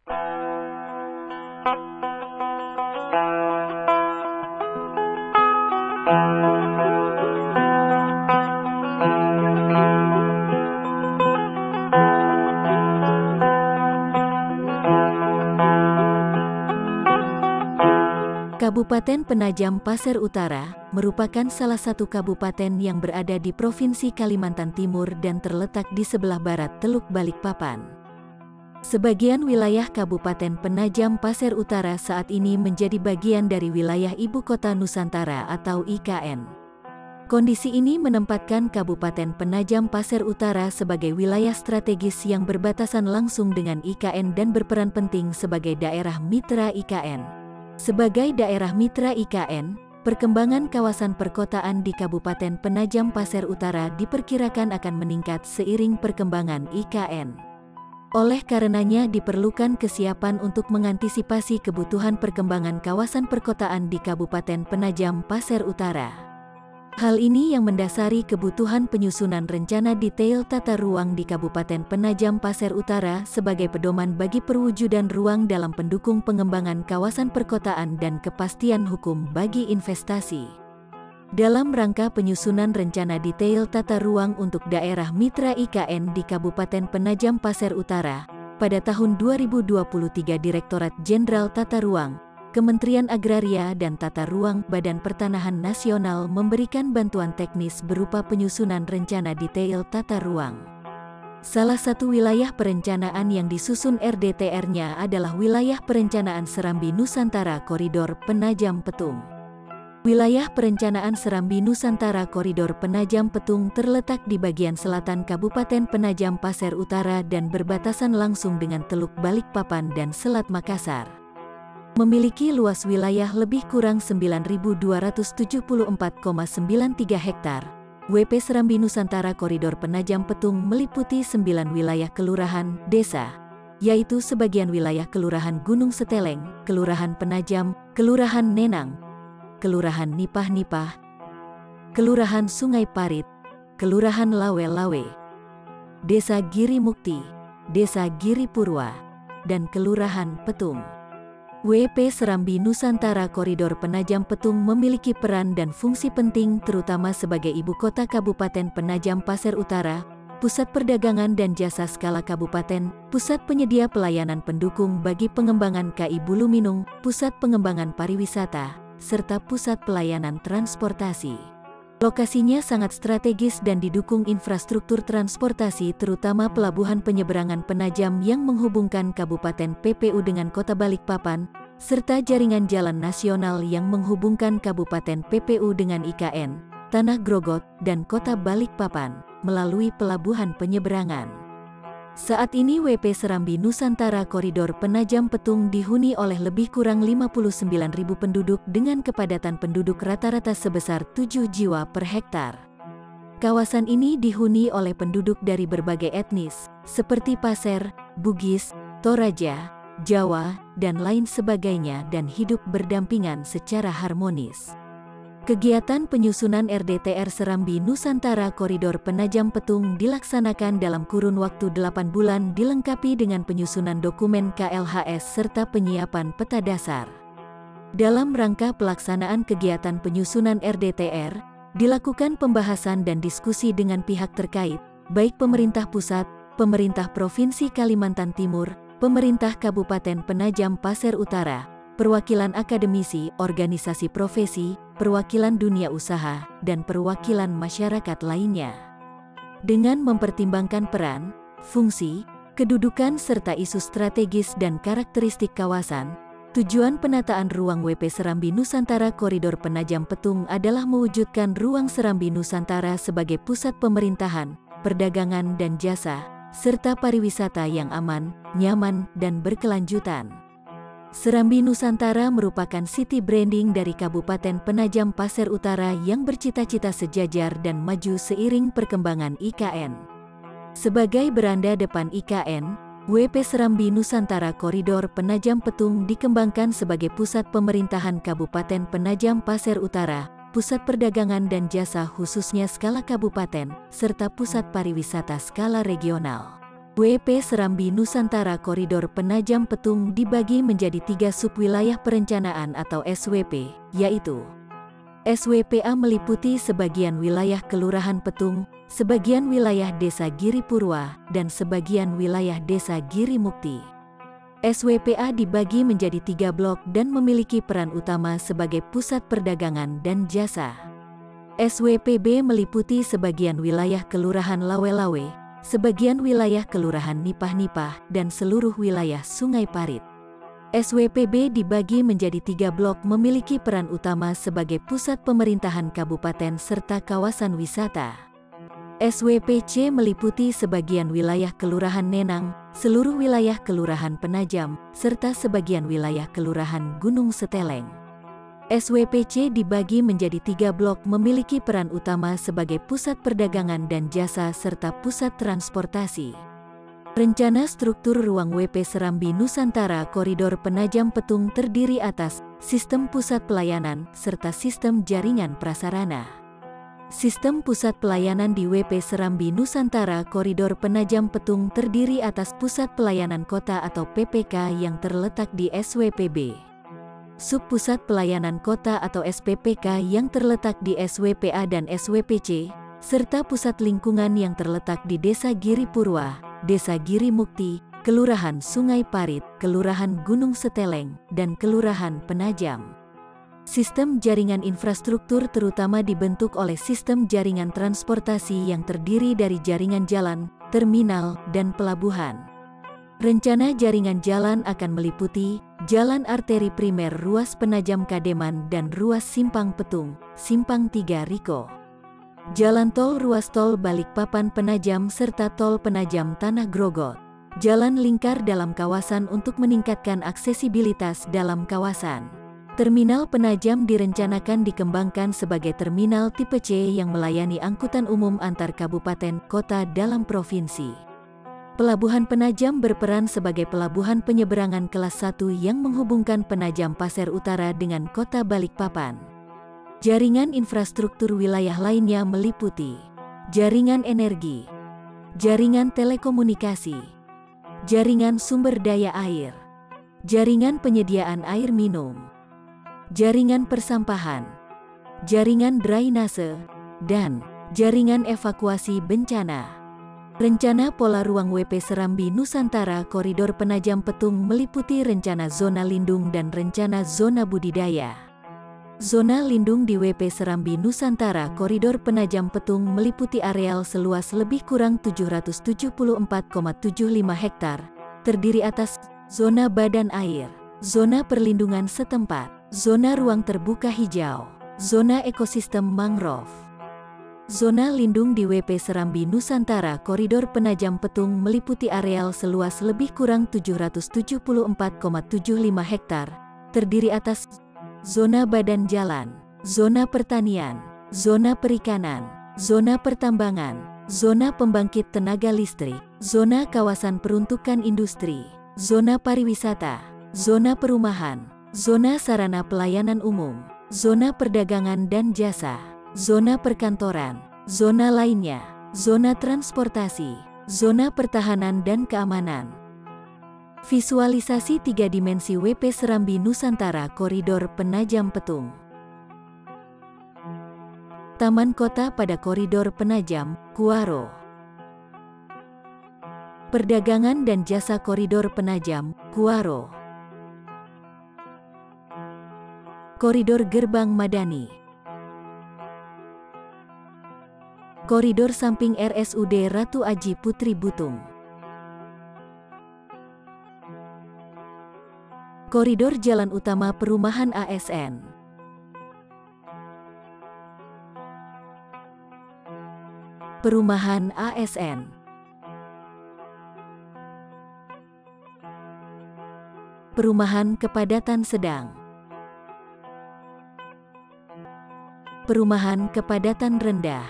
Kabupaten Penajam Pasir Utara merupakan salah satu kabupaten yang berada di Provinsi Kalimantan Timur dan terletak di sebelah barat Teluk Balikpapan. Sebagian wilayah Kabupaten Penajam Pasir Utara saat ini menjadi bagian dari wilayah Ibu Kota Nusantara atau IKN. Kondisi ini menempatkan Kabupaten Penajam Pasir Utara sebagai wilayah strategis yang berbatasan langsung dengan IKN dan berperan penting sebagai daerah mitra IKN. Sebagai daerah mitra IKN, perkembangan kawasan perkotaan di Kabupaten Penajam Pasir Utara diperkirakan akan meningkat seiring perkembangan IKN. Oleh karenanya diperlukan kesiapan untuk mengantisipasi kebutuhan perkembangan kawasan perkotaan di Kabupaten Penajam Pasir Utara. Hal ini yang mendasari kebutuhan penyusunan rencana detail tata ruang di Kabupaten Penajam Pasir Utara sebagai pedoman bagi perwujudan ruang dalam pendukung pengembangan kawasan perkotaan dan kepastian hukum bagi investasi. Dalam rangka penyusunan rencana detail tata ruang untuk daerah mitra IKN di Kabupaten Penajam Pasir Utara, pada tahun 2023 Direktorat Jenderal Tata Ruang, Kementerian Agraria dan Tata Ruang Badan Pertanahan Nasional memberikan bantuan teknis berupa penyusunan rencana detail tata ruang. Salah satu wilayah perencanaan yang disusun RDTR-nya adalah wilayah perencanaan Serambi Nusantara Koridor Penajam Petung. Wilayah perencanaan Serambi Nusantara Koridor Penajam Petung terletak di bagian selatan Kabupaten Penajam Pasir Utara dan berbatasan langsung dengan Teluk Balikpapan dan Selat Makassar. Memiliki luas wilayah lebih kurang 9.274,93 hektar. WP Serambi Nusantara Koridor Penajam Petung meliputi 9 wilayah kelurahan, desa, yaitu sebagian wilayah Kelurahan Gunung Seteleng, Kelurahan Penajam, Kelurahan Nenang, Kelurahan Nipah-Nipah, Kelurahan Sungai Parit, Kelurahan Lawe-Lawe, Desa Giri Mukti, Desa Giri Purwa, dan Kelurahan Petung. WP Serambi Nusantara Koridor Penajam Petung memiliki peran dan fungsi penting terutama sebagai ibu kota Kabupaten Penajam Pasir Utara, pusat perdagangan dan jasa skala kabupaten, pusat penyedia pelayanan pendukung bagi pengembangan KI Buluminung, pusat pengembangan pariwisata, serta pusat pelayanan transportasi. Lokasinya sangat strategis dan didukung infrastruktur transportasi terutama pelabuhan penyeberangan Penajam yang menghubungkan Kabupaten PPU dengan Kota Balikpapan, serta jaringan jalan nasional yang menghubungkan Kabupaten PPU dengan IKN, Tanah Grogot, dan Kota Balikpapan, melalui pelabuhan penyeberangan. Saat ini WP Serambi Nusantara Koridor Penajam Petung dihuni oleh lebih kurang 59.000 penduduk dengan kepadatan penduduk rata-rata sebesar 7 jiwa per hektar. Kawasan ini dihuni oleh penduduk dari berbagai etnis, seperti Pasir, Bugis, Toraja, Jawa, dan lain sebagainya dan hidup berdampingan secara harmonis. Kegiatan penyusunan RDTR Serambi Nusantara Koridor Penajam Petung dilaksanakan dalam kurun waktu 8 bulan dilengkapi dengan penyusunan dokumen KLHS serta penyiapan peta dasar. Dalam rangka pelaksanaan kegiatan penyusunan RDTR, dilakukan pembahasan dan diskusi dengan pihak terkait, baik pemerintah pusat, pemerintah Provinsi Kalimantan Timur, pemerintah Kabupaten Penajam Pasir Utara, perwakilan akademisi, organisasi profesi, perwakilan dunia usaha, dan perwakilan masyarakat lainnya. Dengan mempertimbangkan peran, fungsi, kedudukan serta isu strategis dan karakteristik kawasan, tujuan penataan ruang WP Serambi Nusantara Koridor Penajam Petung adalah mewujudkan ruang Serambi Nusantara sebagai pusat pemerintahan, perdagangan dan jasa, serta pariwisata yang aman, nyaman, dan berkelanjutan. Serambi Nusantara merupakan city branding dari Kabupaten Penajam Pasir Utara yang bercita-cita sejajar dan maju seiring perkembangan IKN. Sebagai beranda depan IKN, WP Serambi Nusantara Koridor Penajam Petung dikembangkan sebagai pusat pemerintahan Kabupaten Penajam Pasir Utara, pusat perdagangan dan jasa khususnya skala kabupaten, serta pusat pariwisata skala regional. WP Serambi Nusantara Koridor Penajam Petung dibagi menjadi 3 subwilayah perencanaan atau SWP, yaitu SWPA meliputi sebagian wilayah Kelurahan Petung, sebagian wilayah Desa Giri Purwa, dan sebagian wilayah Desa Giri Mukti. SWPA dibagi menjadi 3 blok dan memiliki peran utama sebagai pusat perdagangan dan jasa. SWPB meliputi sebagian wilayah Kelurahan Lawe-Lawe, sebagian wilayah Kelurahan Nipah-Nipah, dan seluruh wilayah Sungai Parit. SWPB dibagi menjadi 3 blok memiliki peran utama sebagai pusat pemerintahan kabupaten serta kawasan wisata. SWPC meliputi sebagian wilayah Kelurahan Nenang, seluruh wilayah Kelurahan Penajam, serta sebagian wilayah Kelurahan Gunung Seteleng. SWPC dibagi menjadi 3 blok memiliki peran utama sebagai pusat perdagangan dan jasa serta pusat transportasi. Rencana struktur ruang WP Serambi Nusantara Koridor Penajam Petung terdiri atas sistem pusat pelayanan serta sistem jaringan prasarana. Sistem pusat pelayanan di WP Serambi Nusantara Koridor Penajam Petung terdiri atas pusat pelayanan kota atau PPK yang terletak di SWPB. Subpusat pelayanan kota atau SPPK yang terletak di SWPA dan SWPC, serta pusat lingkungan yang terletak di Desa Giri Purwa, Desa Giri Mukti, Kelurahan Sungai Parit, Kelurahan Gunung Seteleng, dan Kelurahan Penajam. Sistem jaringan infrastruktur terutama dibentuk oleh sistem jaringan transportasi yang terdiri dari jaringan jalan, terminal, dan pelabuhan. Rencana jaringan jalan akan meliputi Jalan Arteri Primer Ruas Penajam Kademan dan Ruas Simpang Petung, Simpang 3 Riko. Jalan tol ruas tol Balikpapan Penajam serta tol Penajam Tanah Grogot. Jalan lingkar dalam kawasan untuk meningkatkan aksesibilitas dalam kawasan. Terminal Penajam direncanakan dikembangkan sebagai terminal tipe C yang melayani angkutan umum antar kabupaten kota dalam provinsi. Pelabuhan Penajam berperan sebagai pelabuhan penyeberangan kelas 1 yang menghubungkan Penajam Pasir Utara dengan kota Balikpapan. Jaringan infrastruktur wilayah lainnya meliputi jaringan energi, jaringan telekomunikasi, jaringan sumber daya air, jaringan penyediaan air minum, jaringan persampahan, jaringan drainase, dan jaringan evakuasi bencana. Rencana Pola Ruang WP Serambi Nusantara Koridor Penajam Petung meliputi rencana zona lindung dan rencana zona budidaya. Zona lindung di WP Serambi Nusantara Koridor Penajam Petung meliputi areal seluas lebih kurang 774,75 hektar, terdiri atas zona badan air, zona perlindungan setempat, zona ruang terbuka hijau, zona ekosistem mangrove. Zona lindung di WP Serambi Nusantara Koridor Penajam Petung meliputi areal seluas lebih kurang 774,75 hektar, terdiri atas zona badan jalan, zona pertanian, zona perikanan, zona pertambangan, zona pembangkit tenaga listrik, zona kawasan peruntukan industri, zona pariwisata, zona perumahan, zona sarana pelayanan umum, zona perdagangan dan jasa, zona perkantoran, zona lainnya, zona transportasi, zona pertahanan dan keamanan. Visualisasi 3 dimensi WP Serambi Nusantara Koridor Penajam Petung. Taman Kota pada Koridor Penajam, Kuaro. Perdagangan dan jasa Koridor Penajam, Kuaro. Koridor Gerbang Madani. Koridor samping RSUD Ratu Aji Putri Butung. Koridor jalan utama perumahan ASN. Perumahan ASN. Perumahan kepadatan sedang. Perumahan kepadatan rendah.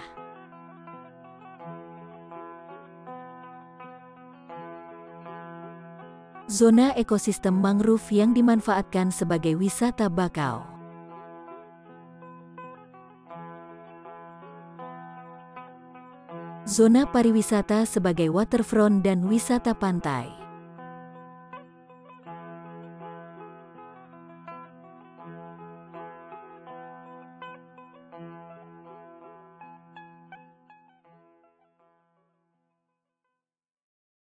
Zona ekosistem mangrove yang dimanfaatkan sebagai wisata bakau. Zona pariwisata sebagai waterfront dan wisata pantai.